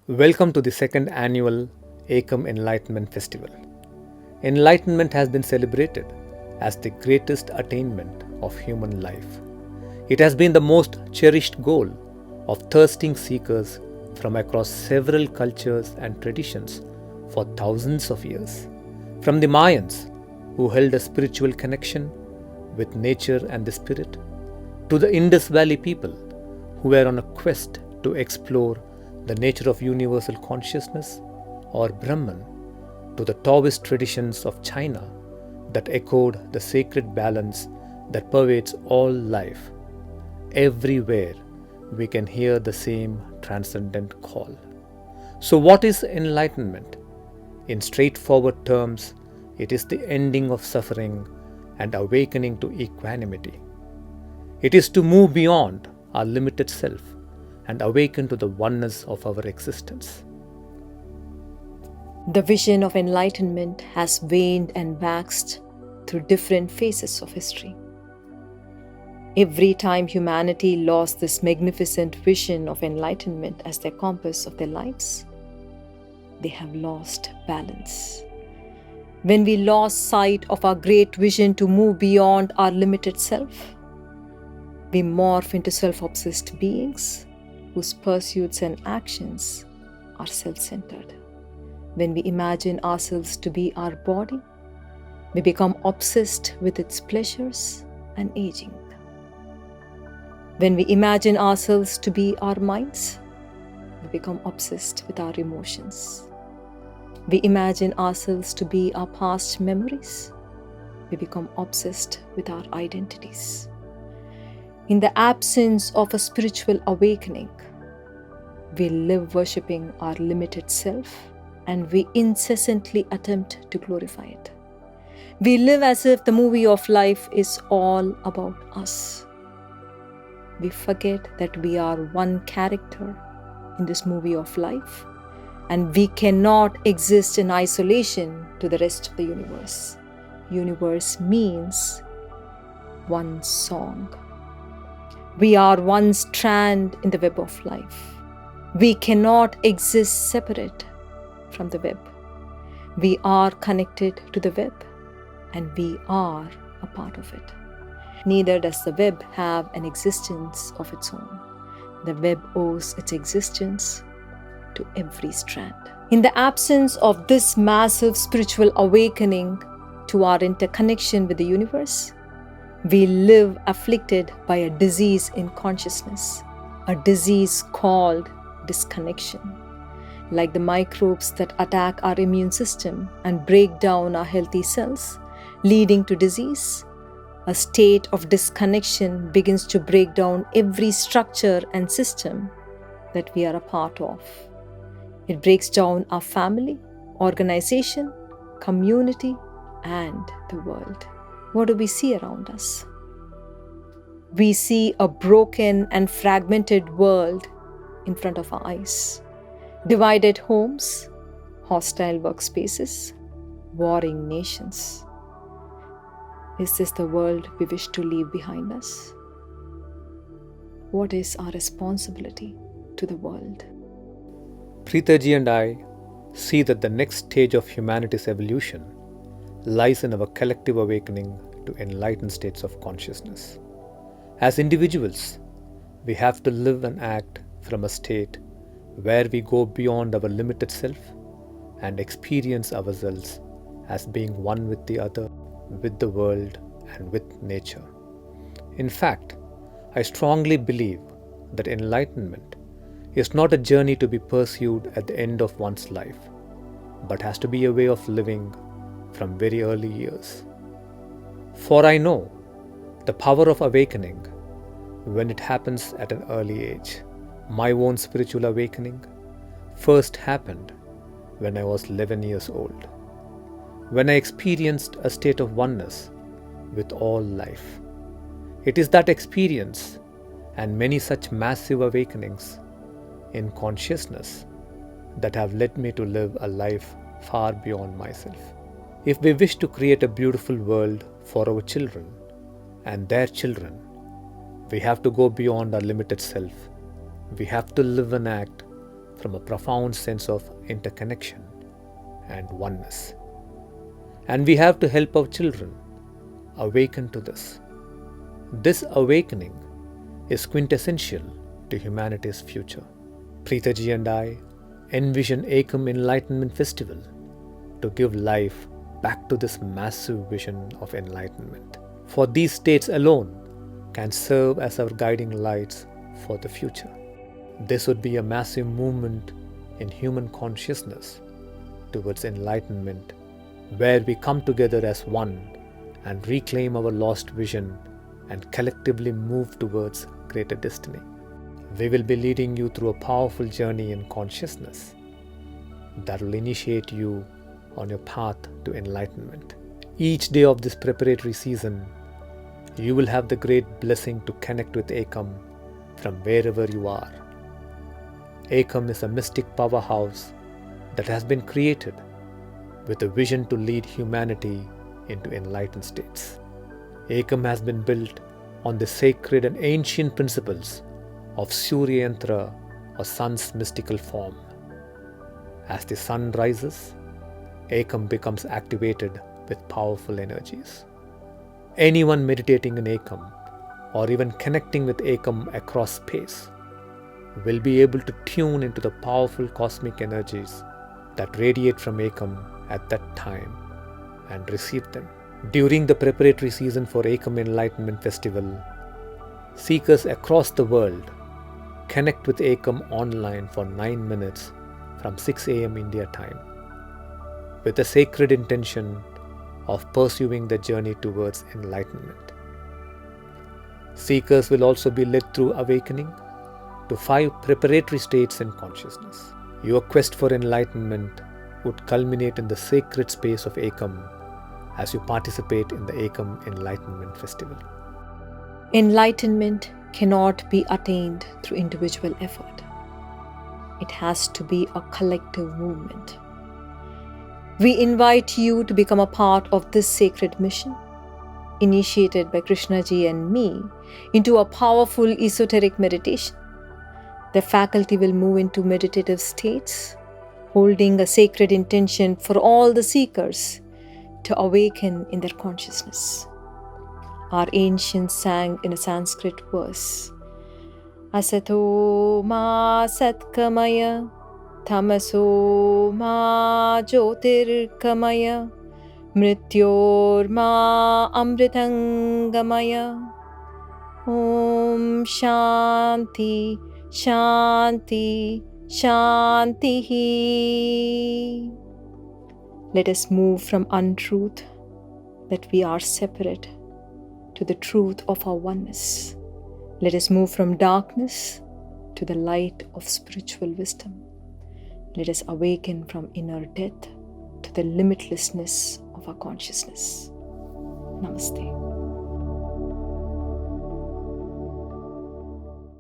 Welcome to the second annual EKAM Enlightenment Festival. Enlightenment has been celebrated as the greatest attainment of human life. It has been the most cherished goal of thirsting seekers from across several cultures and traditions for thousands of years. From the Mayans, who held a spiritual connection with nature and the spirit, to the Indus Valley people who were on a quest to explore the nature of universal consciousness, or Brahman, to the Taoist traditions of China that echoed the sacred balance that pervades all life. Everywhere we can hear the same transcendent call. So what is enlightenment? In straightforward terms, it is the ending of suffering and awakening to equanimity. It is to move beyond our limited self and awaken to the oneness of our existence. The vision of enlightenment has waned and waxed through different phases of history. Every time humanity lost this magnificent vision of enlightenment as their compass of their lives, they have lost balance. When we lost sight of our great vision to move beyond our limited self, we morph into self-obsessed beings whose pursuits and actions are self-centered. When we imagine ourselves to be our body, we become obsessed with its pleasures and aging. When we imagine ourselves to be our minds, we become obsessed with our emotions. We imagine ourselves to be our past memories, we become obsessed with our identities. In the absence of a spiritual awakening, we live worshipping our limited self and we incessantly attempt to glorify it. We live as if the movie of life is all about us. We forget that we are one character in this movie of life and we cannot exist in isolation to the rest of the universe. Universe means one song. We are one strand in the web of life. We cannot exist separate from the web. We are connected to the web and we are a part of it. Neither does the web have an existence of its own. The web owes its existence to every strand. In the absence of this massive spiritual awakening to our interconnection with the universe, we live afflicted by a disease in consciousness, a disease called disconnection. Like the microbes that attack our immune system and break down our healthy cells, leading to disease, a state of disconnection begins to break down every structure and system that we are a part of. It breaks down our family, organization, community, and the world. What do we see around us? We see a broken and fragmented world in front of our eyes. Divided homes, hostile workspaces, warring nations. Is this the world we wish to leave behind us? What is our responsibility to the world? Preetaji and I see that the next stage of humanity's evolution lies in our collective awakening to enlightened states of consciousness. As individuals, we have to live and act from a state where we go beyond our limited self and experience ourselves as being one with the other, with the world, and with nature. In fact, I strongly believe that enlightenment is not a journey to be pursued at the end of one's life, but has to be a way of living from very early years. For I know the power of awakening when it happens at an early age. My own spiritual awakening first happened when I was 11 years old, when I experienced a state of oneness with all life. It is that experience and many such massive awakenings in consciousness that have led me to live a life far beyond myself. If we wish to create a beautiful world for our children and their children, we have to go beyond our limited self. We have to live and act from a profound sense of interconnection and oneness. And we have to help our children awaken to this. This awakening is quintessential to humanity's future. Preetaji and I envision EKAM Enlightenment Festival to give life back to this massive vision of enlightenment. For these states alone can serve as our guiding lights for the future. This would be a massive movement in human consciousness towards enlightenment, where we come together as one and reclaim our lost vision and collectively move towards greater destiny. We will be leading you through a powerful journey in consciousness that will initiate you on your path to enlightenment. Each day of this preparatory season, you will have the great blessing to connect with EKAM from wherever you are. EKAM is a mystic powerhouse that has been created with a vision to lead humanity into enlightened states. EKAM has been built on the sacred and ancient principles of Surya Yantra, or sun's mystical form. As the sun rises, EKAM becomes activated with powerful energies. Anyone meditating in EKAM or even connecting with EKAM across space will be able to tune into the powerful cosmic energies that radiate from EKAM at that time and receive them. During the preparatory season for EKAM Enlightenment Festival, seekers across the world connect with EKAM online for 9 minutes from 6 a.m. India time, with the sacred intention of pursuing the journey towards enlightenment. Seekers will also be led through awakening to 5 preparatory states in consciousness. Your quest for enlightenment would culminate in the sacred space of EKAM as you participate in the EKAM Enlightenment Festival. Enlightenment cannot be attained through individual effort. It has to be a collective movement. We invite you to become a part of this sacred mission, initiated by Krishnaji and me, into a powerful esoteric meditation. The faculty will move into meditative states, holding a sacred intention for all the seekers to awaken in their consciousness. Our ancients sang in a Sanskrit verse, Asato ma satkamaya, tamaso ma jyotirkamaya, mrityor ma amritangamaya. Om Shanti, Shanti, Shanti. Let us move from untruth, that we are separate, to the truth of our oneness. Let us move from darkness to the light of spiritual wisdom. Let us awaken from inner death to the limitlessness of our consciousness. Namaste.